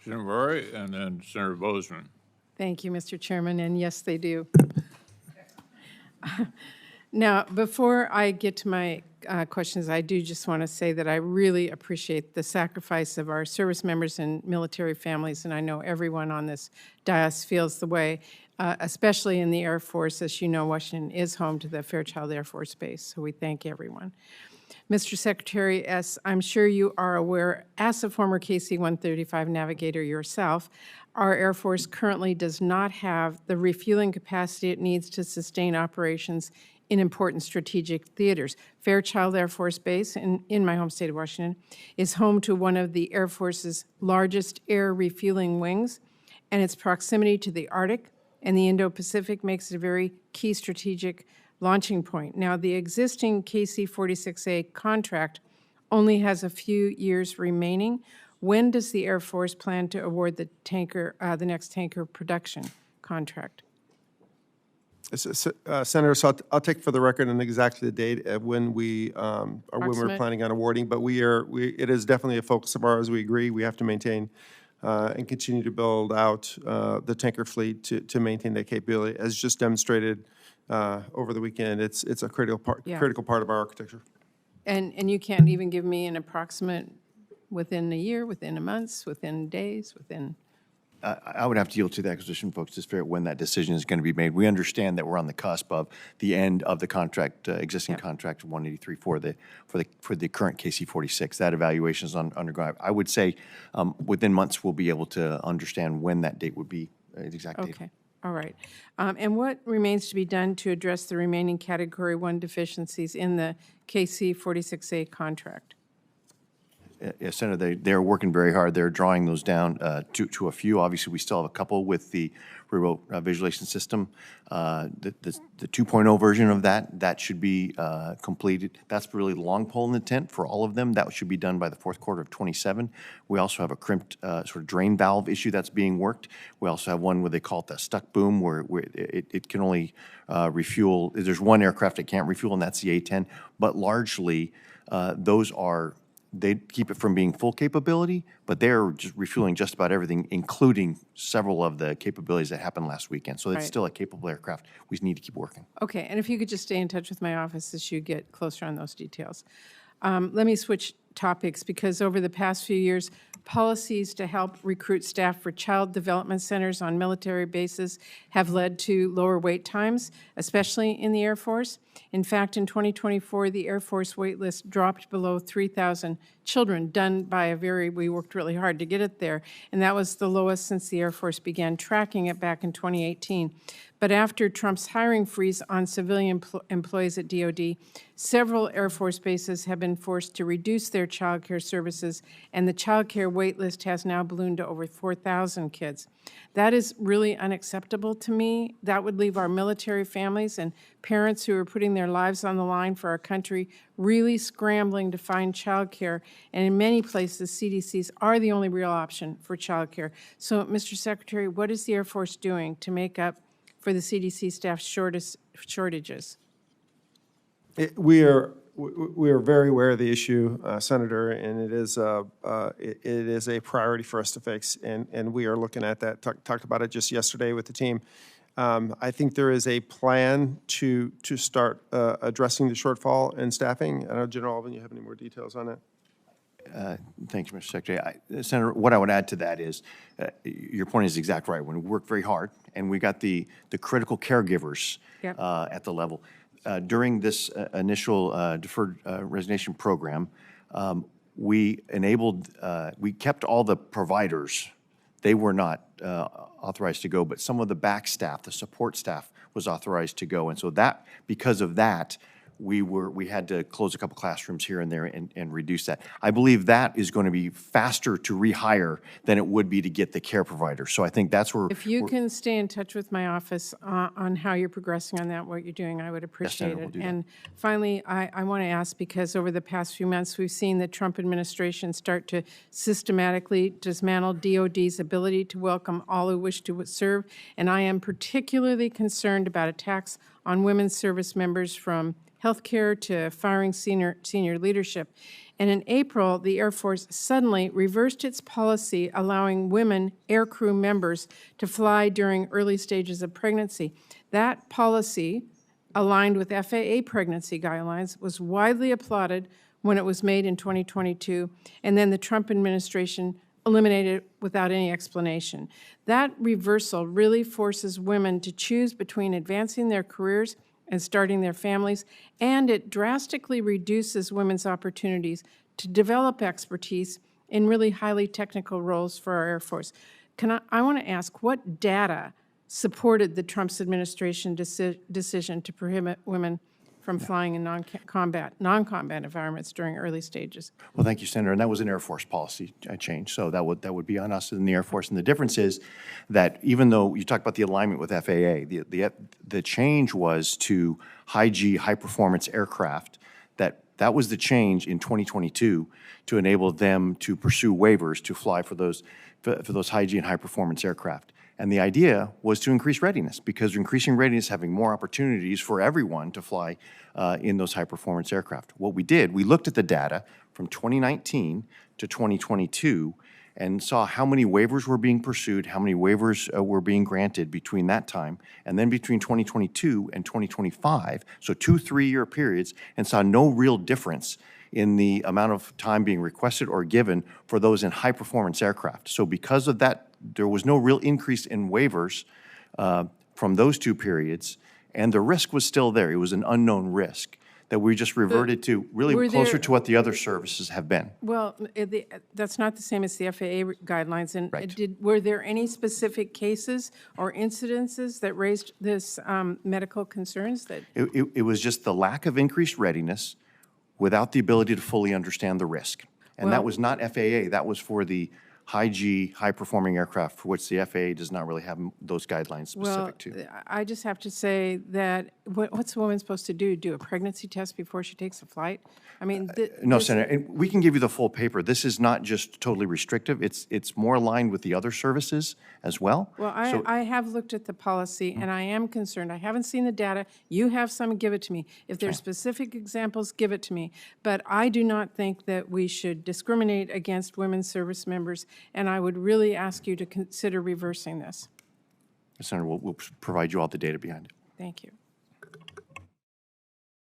Senator Murray, and then Senator Bozeman. Thank you, Mr. Chairman, and yes, they do. Now, before I get to my questions, I do just want to say that I really appreciate the sacrifice of our service members and military families, and I know everyone on this dais feels the way, especially in the Air Force. As you know, Washington is home to the Fairchild Air Force Base, so we thank everyone. Mr. Secretary, as I'm sure you are aware, as a former KC-135 navigator yourself, our Air Force currently does not have the refueling capacity it needs to sustain operations in important strategic theaters. Fairchild Air Force Base in my home state of Washington is home to one of the Air Force's largest air refueling wings, and its proximity to the Arctic and the Indo-Pacific makes it a very key strategic launching point. Now, the existing KC-46A contract only has a few years remaining. When does the Air Force plan to award the next tanker production contract? Senator, so I'll take for the record and exactly the date of when we're planning on awarding, but it is definitely a focus of ours. We agree we have to maintain and continue to build out the tanker fleet to maintain that capability. As just demonstrated over the weekend, it's a critical part of our architecture. And you can't even give me an approximate within a year, within a month, within days, within? I would have to yield to the acquisition folks to figure out when that decision is going to be made. We understand that we're on the cusp of the end of the contract, existing contract 183 for the current KC-46. That evaluation is undergoing. I would say within months we'll be able to understand when that date would be, the exact date. Okay, all right. And what remains to be done to address the remaining Category 1 deficiencies in the KC-46A contract? Yes, Senator, they're working very hard. They're drawing those down to a few. Obviously, we still have a couple with the remote visualization system. The 2.0 version of that should be completed. That's really the long pole in the tent for all of them. That should be done by the fourth quarter of 27. We also have a crimped sort of drain valve issue that's being worked. We also have one where they call it the stuck boom, where it can only refuel. There's one aircraft that can't refuel, and that's the A-10. But largely, those are. They keep it from being full capability, but they're just refueling just about everything, including several of the capabilities that happened last weekend. So it's still a capable aircraft. We just need to keep working. Okay, and if you could just stay in touch with my office as you get closer on those details. Let me switch topics, because over the past few years, policies to help recruit staff for child development centers on military bases have led to lower wait times, especially in the Air Force. In fact, in 2024, the Air Force wait list dropped below 3,000 children, done by we worked really hard to get it there, and that was the lowest since the Air Force began tracking it back in 2018. But after Trump's hiring freeze on civilian employees at DoD, several Air Force bases have been forced to reduce their child care services, and the child care wait list has now ballooned to over 4,000 kids. That is really unacceptable to me. That would leave our military families and parents who are putting their lives on the line for our country really scrambling to find child care. And in many places, CDCs are the only real option for child care. So, Mr. Secretary, what is the Air Force doing to make up for the CDC staff shortages? We are very aware of the issue, Senator, and it is a priority for us to fix, and we are looking at that. Talked about it just yesterday with the team. I think there is a plan to start addressing the shortfall in staffing. I don't know, General Allvin, you have any more details on that? Thank you, Mr. Secretary. Senator, what I would add to that is your point is exactly right. When we work very hard and we got the critical caregivers at the level. During this initial deferred resignation program, we kept all the providers. They were not authorized to go, but some of the back staff, the support staff, was authorized to go. And so that, because of that, we had to close a couple classrooms here and there and reduce that. I believe that is going to be faster to rehire than it would be to get the care provider. So I think that's where. If you can stay in touch with my office on how you're progressing on that, what you're doing, I would appreciate it. And finally, I want to ask, because over the past few months, we've seen the Trump administration start to systematically dismantle DOD's ability to welcome all who wish to serve. And I am particularly concerned about attacks on women service members from healthcare to firing senior leadership. And in April, the Air Force suddenly reversed its policy allowing women aircrew members to fly during early stages of pregnancy. That policy, aligned with FAA pregnancy guidelines, was widely applauded when it was made in 2022, and then the Trump administration eliminated it without any explanation. That reversal really forces women to choose between advancing their careers and starting their families, and it drastically reduces women's opportunities to develop expertise in really highly technical roles for our Air Force. I want to ask, what data supported the Trump administration decision to prohibit women from flying in non-combat environments during early stages? Well, thank you, Senator. And that was an Air Force policy change, so that would be on us in the Air Force. And the difference is that even though you talk about the alignment with FAA, the change was to high-G, high-performance aircraft. That was the change in 2022 to enable them to pursue waivers to fly for those high-G and high-performance aircraft. And the idea was to increase readiness, because increasing readiness, having more opportunities for everyone to fly in those high-performance aircraft. What we did, we looked at the data from 2019 to 2022 and saw how many waivers were being pursued, how many waivers were being granted between that time, and then between 2022 and 2025, so 2 3-year periods, and saw no real difference in the amount of time being requested or given for those in high-performance aircraft. So because of that, there was no real increase in waivers from those 2 periods, and the risk was still there. It was an unknown risk that we just reverted to really closer to what the other services have been. Well, that's not the same as the FAA guidelines. And Right. Were there any specific cases or incidences that raised this medical concerns? It was just the lack of increased readiness without the ability to fully understand the risk. And that was not FAA. That was for the high-G, high-performing aircraft, for which the FAA does not really have those guidelines specific to. I just have to say that what's a woman supposed to do? Do a pregnancy test before she takes a flight? I mean, No, Senator, and we can give you the full paper. This is not just totally restrictive. It's more aligned with the other services as well. Well, So- I have looked at the policy, and I am concerned. I haven't seen the data. You have some, give it to me. If there's specific examples, give it to me. But I do not think that we should discriminate against women service members, and I would really ask you to consider reversing this. Senator, we'll provide you all the data behind it. Thank you.